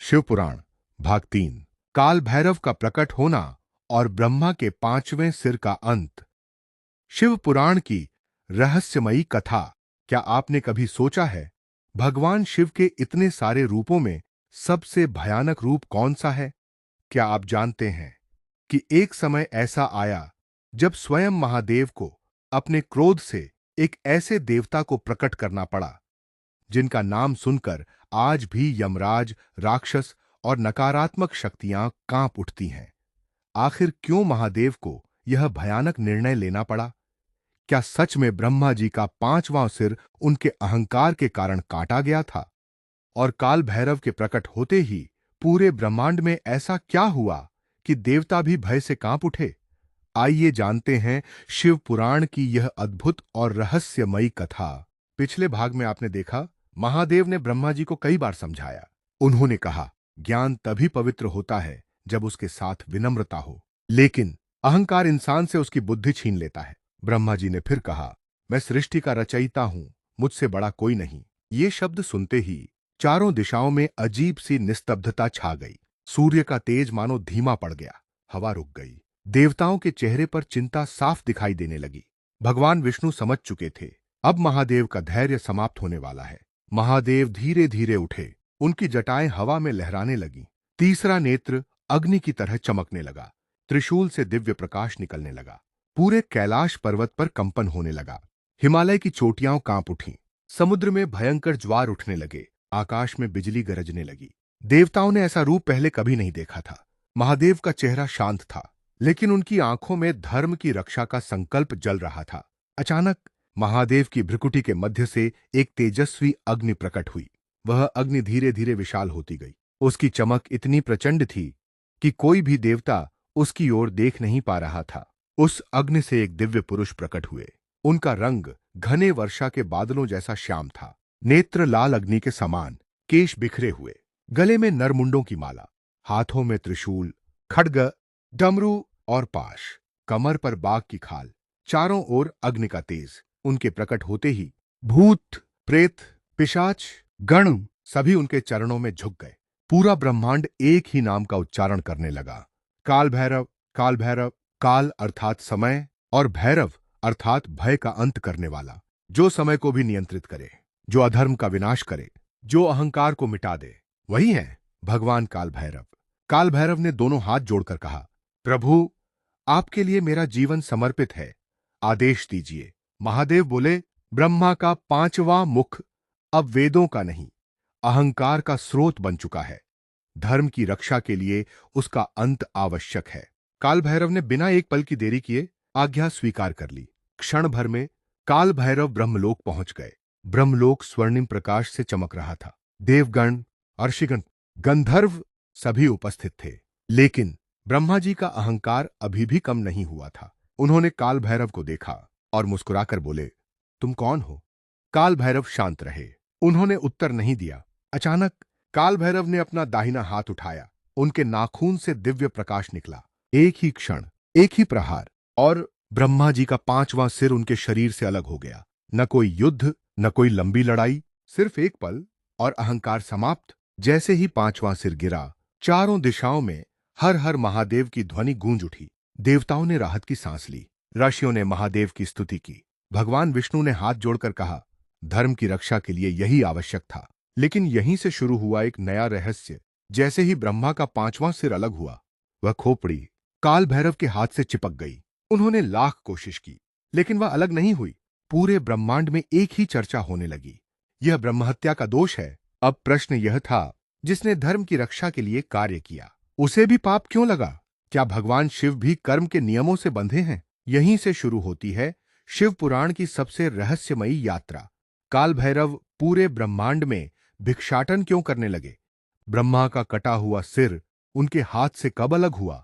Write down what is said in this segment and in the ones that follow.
शिव पुराण भाग 3। काल भैरव का प्रकट होना और ब्रह्मा के 5वें सिर का अंत। शिव पुराण की रहस्यमयी कथा। क्या आपने कभी सोचा है भगवान शिव के इतने सारे रूपों में सबसे भयानक रूप कौन सा है? क्या आप जानते हैं कि एक समय ऐसा आया जब स्वयं महादेव को अपने क्रोध से एक ऐसे देवता को प्रकट करना पड़ा जिनका नाम सुनकर आज भी यमराज, राक्षस और नकारात्मक शक्तियां कांप उठती हैं। आखिर क्यों महादेव को यह भयानक निर्णय लेना पड़ा? क्या सच में ब्रह्मा जी का 5वां सिर उनके अहंकार के कारण काटा गया था? और काल भैरव के प्रकट होते ही पूरे ब्रह्मांड में ऐसा क्या हुआ कि देवता भी भय से कांप उठे? आइए जानते हैं शिव पुराण की यह अद्भुत और रहस्यमयी कथा। पिछले भाग में आपने देखा, महादेव ने ब्रह्मा जी को कई बार समझाया। उन्होंने कहा, ज्ञान तभी पवित्र होता है जब उसके साथ विनम्रता हो, लेकिन अहंकार इंसान से उसकी बुद्धि छीन लेता है। ब्रह्मा जी ने फिर कहा, मैं सृष्टि का रचयिता हूं, मुझसे बड़ा कोई नहीं। ये शब्द सुनते ही चारों दिशाओं में अजीब सी निस्तब्धता छा गई। सूर्य का तेज मानो धीमा पड़ गया, हवा रुक गई। देवताओं के चेहरे पर चिंता साफ दिखाई देने लगी। भगवान विष्णु समझ चुके थे, अब महादेव का धैर्य समाप्त होने वाला है। महादेव धीरे धीरे उठे, उनकी जटाएं हवा में लहराने लगीं। तीसरा नेत्र अग्नि की तरह चमकने लगा, त्रिशूल से दिव्य प्रकाश निकलने लगा। पूरे कैलाश पर्वत पर कंपन होने लगा, हिमालय की चोटियां कांप उठीं, समुद्र में भयंकर ज्वार उठने लगे, आकाश में बिजली गरजने लगी। देवताओं ने ऐसा रूप पहले कभी नहीं देखा था। महादेव का चेहरा शांत था, लेकिन उनकी आंखों में धर्म की रक्षा का संकल्प जल रहा था। अचानक महादेव की भ्रुकुटी के मध्य से एक तेजस्वी अग्नि प्रकट हुई। वह अग्नि धीरे धीरे विशाल होती गई। उसकी चमक इतनी प्रचंड थी कि कोई भी देवता उसकी ओर देख नहीं पा रहा था। उस अग्नि से एक दिव्य पुरुष प्रकट हुए। उनका रंग घने वर्षा के बादलों जैसा श्याम था, नेत्र लाल अग्नि के समान, केश बिखरे हुए, गले में नरमुंडों की माला, हाथों में त्रिशूल, खड्ग, डमरू और पाश, कमर पर बाघ की खाल, चारों ओर अग्नि का तेज। उनके प्रकट होते ही भूत, प्रेत, पिशाच, गण सभी उनके चरणों में झुक गए। पूरा ब्रह्मांड एक ही नाम का उच्चारण करने लगा, काल भैरव, काल भैरव। काल अर्थात समय और भैरव अर्थात भय का अंत करने वाला, जो समय को भी नियंत्रित करे, जो अधर्म का विनाश करे, जो अहंकार को मिटा दे, वही है भगवान काल भैरव। काल भैरव ने दोनों हाथ जोड़कर कहा, प्रभु, आपके लिए मेरा जीवन समर्पित है, आदेश दीजिए। महादेव बोले, ब्रह्मा का 5वां मुख अब वेदों का नहीं, अहंकार का स्रोत बन चुका है। धर्म की रक्षा के लिए उसका अंत आवश्यक है। काल भैरव ने बिना एक पल की देरी किए आज्ञा स्वीकार कर ली। क्षण भर में काल भैरव ब्रह्मलोक पहुंच गए। ब्रह्मलोक स्वर्णिम प्रकाश से चमक रहा था। देवगण, अर्षिगण, गंधर्व सभी उपस्थित थे, लेकिन ब्रह्मा जी का अहंकार अभी भी कम नहीं हुआ था। उन्होंने काल भैरव को देखा और मुस्कुराकर बोले, तुम कौन हो? काल भैरव शांत रहे, उन्होंने उत्तर नहीं दिया। अचानक काल भैरव ने अपना दाहिना हाथ उठाया, उनके नाखून से दिव्य प्रकाश निकला। एक ही क्षण, एक ही प्रहार, और ब्रह्मा जी का 5वां सिर उनके शरीर से अलग हो गया। न कोई युद्ध, न कोई लंबी लड़ाई, सिर्फ एक पल और अहंकार समाप्त। जैसे ही 5वां सिर गिरा, चारों दिशाओं में हर हर महादेव की ध्वनि गूंज उठी। देवताओं ने राहत की सांस ली, ऋषियों ने महादेव की स्तुति की। भगवान विष्णु ने हाथ जोड़कर कहा, धर्म की रक्षा के लिए यही आवश्यक था। लेकिन यहीं से शुरू हुआ एक नया रहस्य। जैसे ही ब्रह्मा का 5वां सिर अलग हुआ, वह खोपड़ी काल भैरव के हाथ से चिपक गई। उन्होंने लाख कोशिश की, लेकिन वह अलग नहीं हुई। पूरे ब्रह्मांड में एक ही चर्चा होने लगी, यह ब्रह्महत्या का दोष है। अब प्रश्न यह था, जिसने धर्म की रक्षा के लिए कार्य किया, उसे भी पाप क्यों लगा? क्या भगवान शिव भी कर्म के नियमों से बंधे हैं? यहीं से शुरू होती है शिव पुराण की सबसे रहस्यमयी यात्रा। काल भैरव पूरे ब्रह्मांड में भिक्षाटन क्यों करने लगे? ब्रह्मा का कटा हुआ सिर उनके हाथ से कब अलग हुआ?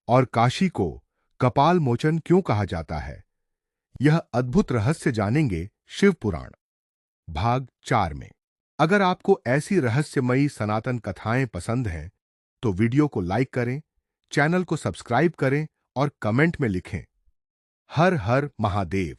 और काशी को कपाल मोचन क्यों कहा जाता है? यह अद्भुत रहस्य जानेंगे शिव पुराण भाग 4 में। अगर आपको ऐसी रहस्यमयी सनातन कथाएं पसंद हैं, तो वीडियो को लाइक करें, चैनल को सब्सक्राइब करें और कमेंट में लिखें, हर हर महादेव।